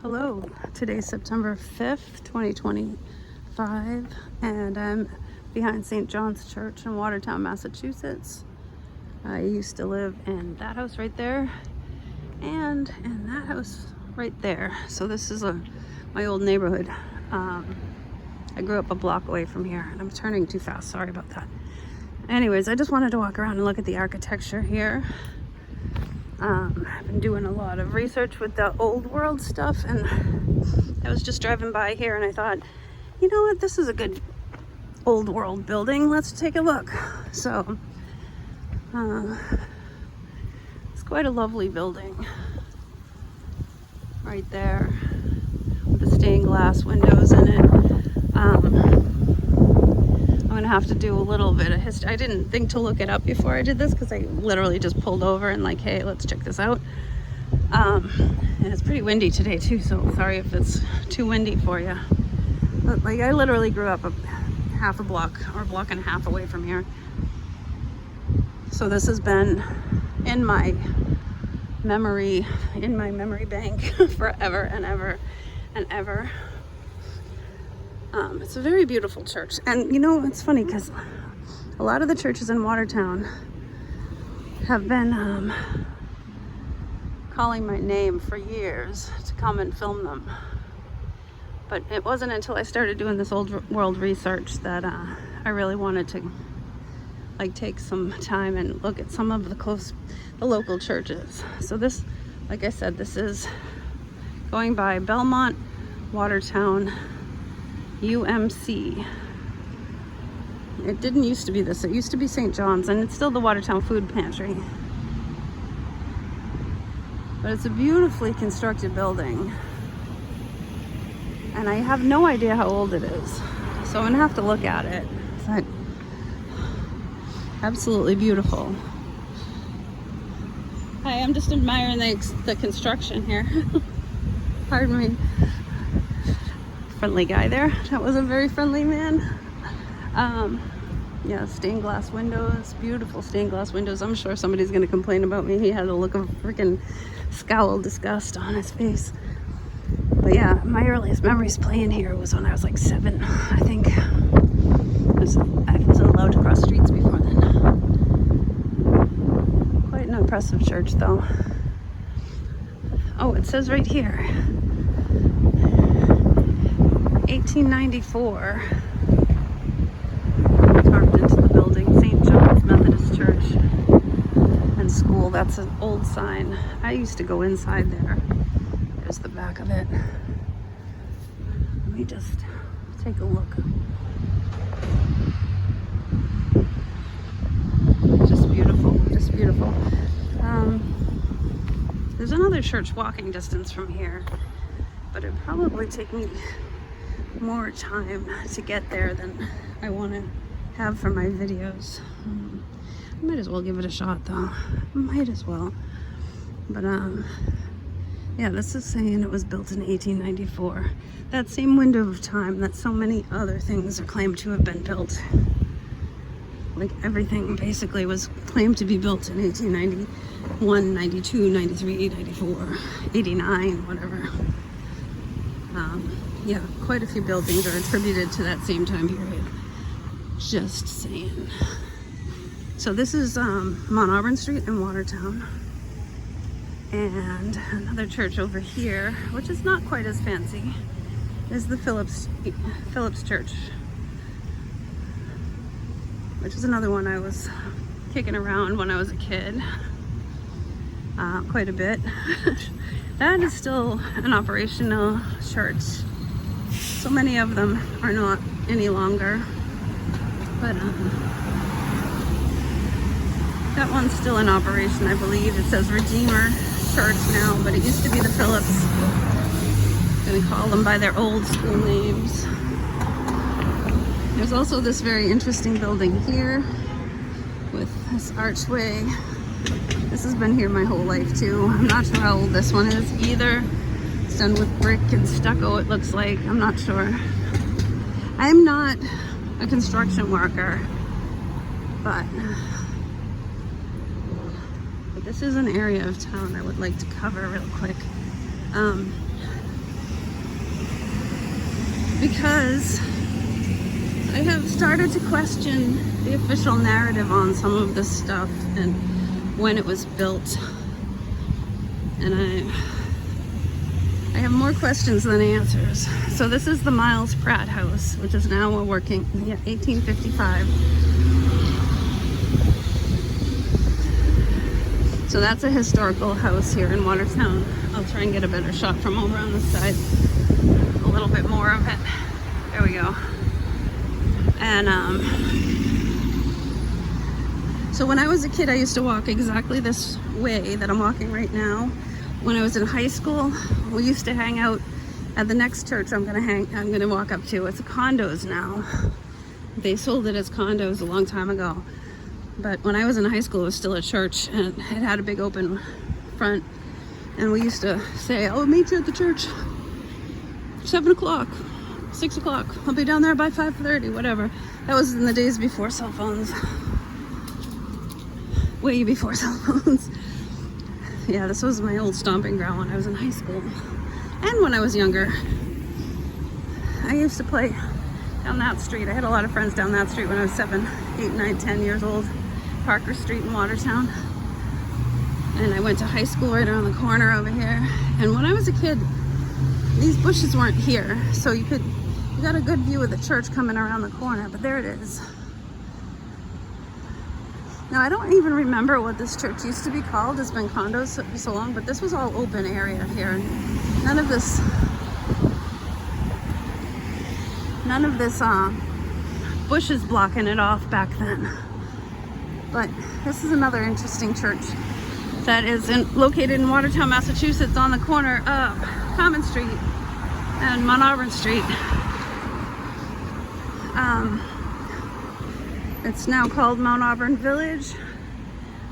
Hello, today's September 5th, 2025, and I'm behind St. John's Church in Watertown, Massachusetts. I used to live in that house right there and in that house right there. So this is my old neighborhood. I grew up a block away from here, and I'm turning too fast, sorry about that. Anyways, I just wanted to walk around and look at the architecture here. I've been doing a lot of research with the old world stuff, and I was just driving by here and I thought, you know what, this is a good old world building, let's take a look. So it's quite a lovely building right there with the stained glass windows in it. I'm gonna have to do a little bit of history. I didn't think to look it up before I did this because I literally just pulled over and like, hey, let's check this out. And it's pretty windy today too, so sorry if it's too windy for you. But like, I literally grew up half a block or a block and a half away from here. So this has been in my memory bank forever and ever and ever. It's a very beautiful church, and you know, it's funny because a lot of the churches in Watertown have been calling my name for years to come and film them, but it wasn't until I started doing this old world research that I really wanted to like take some time and look at some of the local churches. So this, like I said, this is going by Belmont, Watertown, UMC. It didn't used to be this. It used to be St. John's, and it's still the Watertown Food Pantry. But it's a beautifully constructed building, and I have no idea how old it is. So I'm gonna have to look at it. It's like absolutely beautiful. Hi, I'm just admiring the construction here. Pardon me. Friendly guy there. That was a very friendly man. Yeah, stained glass windows, beautiful stained glass windows. I'm sure somebody's gonna complain about me. He had a look of freaking scowl disgust on his face. But yeah, my earliest memories playing here was when I was like 7, I think. I wasn't allowed to cross streets before then. Quite an impressive church though. Oh, it says right here 1894, carved into the building, St. John's Methodist Church and School. That's an old sign. I used to go inside there. There's the back of it. Let me just take a look. Just beautiful, just beautiful. There's another church walking distance from here, but it'd probably take me more time to get there than I want to have for my videos. I might as well give it a shot though. Might as well. But yeah, this is saying it was built in 1894. That same window of time that so many other things are claimed to have been built. Like everything basically was claimed to be built in 1891, 92, 93, 94, 89, whatever. Yeah, quite a few buildings are attributed to that same time period. Just saying. So this is Mount Auburn Street in Watertown. And another church over here, which is not quite as fancy, is the Phillips Church, which is another one I was kicking around when I was a kid. Quite a bit. That is still an operational church. So many of them are not any longer, but that one's still in operation, I believe. It says Redeemer Church now, but it used to be the Phillips. I'm gonna call them by their old school names. There's also this very interesting building here with this archway. This has been here my whole life too. I'm not sure how old this one is either. It's done with brick and stucco, it looks like. I'm not sure. I'm not a construction worker, but this is an area of town I would like to cover real quick. because I have started to question the official narrative on some of this stuff and when it was built. And I have more questions than answers. So this is the Miles Pratt house, which is now working, 1855. So that's a historical house here in Watertown. I'll try and get a better shot from over on the side. A little bit more of it. There we go. And so when I was a kid, I used to walk exactly this way that I'm walking right now. When I was in high school, we used to hang out at the next church I'm gonna walk up to. It's condos now. They sold it as condos a long time ago. But when I was in high school, it was still a church, and it had a big open front. And we used to say, "I'll meet you at the church, 7 o'clock, 6 o'clock. I'll be down there by 5:30, whatever." That was in the days before cell phones. Way before cell phones. Yeah, this was my old stomping ground when I was in high school. And when I was younger. I used to play down that street. I had a lot of friends down that street when I was 7, 8, 9, 10 years old. Parker Street in Watertown. And I went to high school right around the corner over here. And when I was a kid, these bushes weren't here. So you got a good view of the church coming around the corner, but there it is. Now, I don't even remember what this church used to be called. It's been condos for so long, but this was all open area here. None of this bushes blocking it off back then. But this is another interesting church that is located in Watertown, Massachusetts, on the corner of Common Street and Mount Auburn Street. It's now called Mount Auburn Village.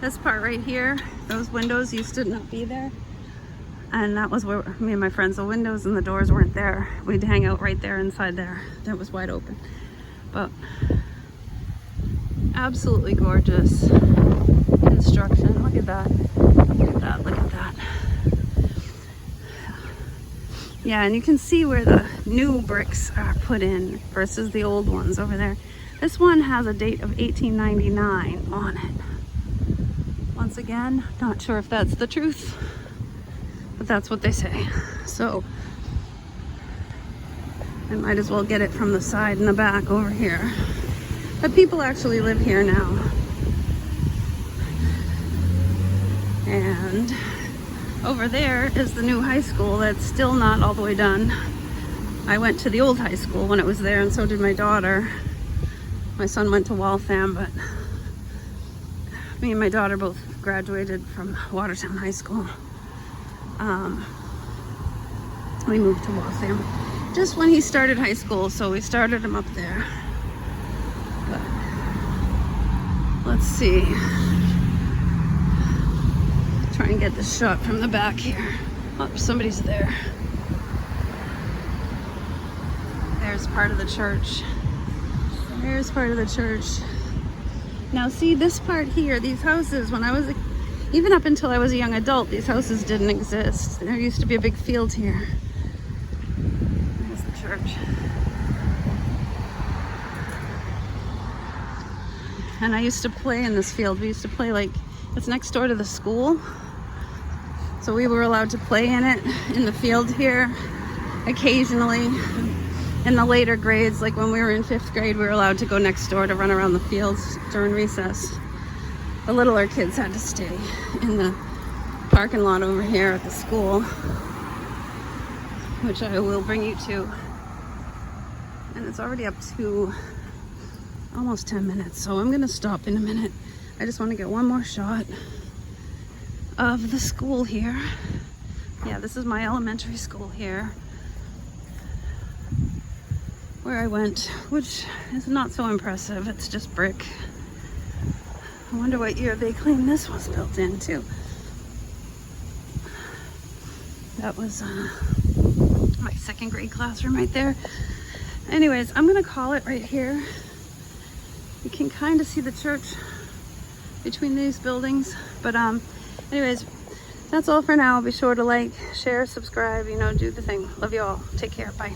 This part right here, those windows used to not be there. And that was where me and my friends, the windows and the doors weren't there. We'd hang out right there inside there. That was wide open. But absolutely gorgeous construction. Look at that. Look at that. Look at that. Yeah, and you can see where the new bricks are put in versus the old ones over there. This one has a date of 1899 on it. Once again, not sure if that's the truth, but that's what they say. So I might as well get it from the side and the back over here. But people actually live here now. And over there is the new high school that's still not all the way done. I went to the old high school when it was there, and so did my daughter. My son went to Waltham, but me and my daughter both graduated from Watertown High School. We moved to Waltham just when he started high school, so we started him up there. But let's see. Try and get this shot from the back here. Oh, somebody's there. There's part of the church. There's part of the church. Now see this part here, these houses, when I was, even up until I was a young adult, these houses didn't exist. There used to be a big field here. There's the church. And I used to play in this field. We used to play it's next door to the school. So we were allowed to play in it, in the field here, occasionally. In the later grades, like when we were in 5th grade, we were allowed to go next door to run around the fields during recess. The littler kids had to stay in the parking lot over here at the school, which I will bring you to. And it's already up to almost 10 minutes, so I'm gonna stop in a minute. I just want to get one more shot of the school here. Yeah, this is my elementary school here, where I went, which is not so impressive. It's just brick. I wonder what year they claim this was built in too. That was my 2nd grade classroom right there. Anyways, I'm gonna call it right here. You can kind of see the church between these buildings, but anyways, that's all for now. Be sure to like, share, subscribe, do the thing. Love you all. Take care. Bye.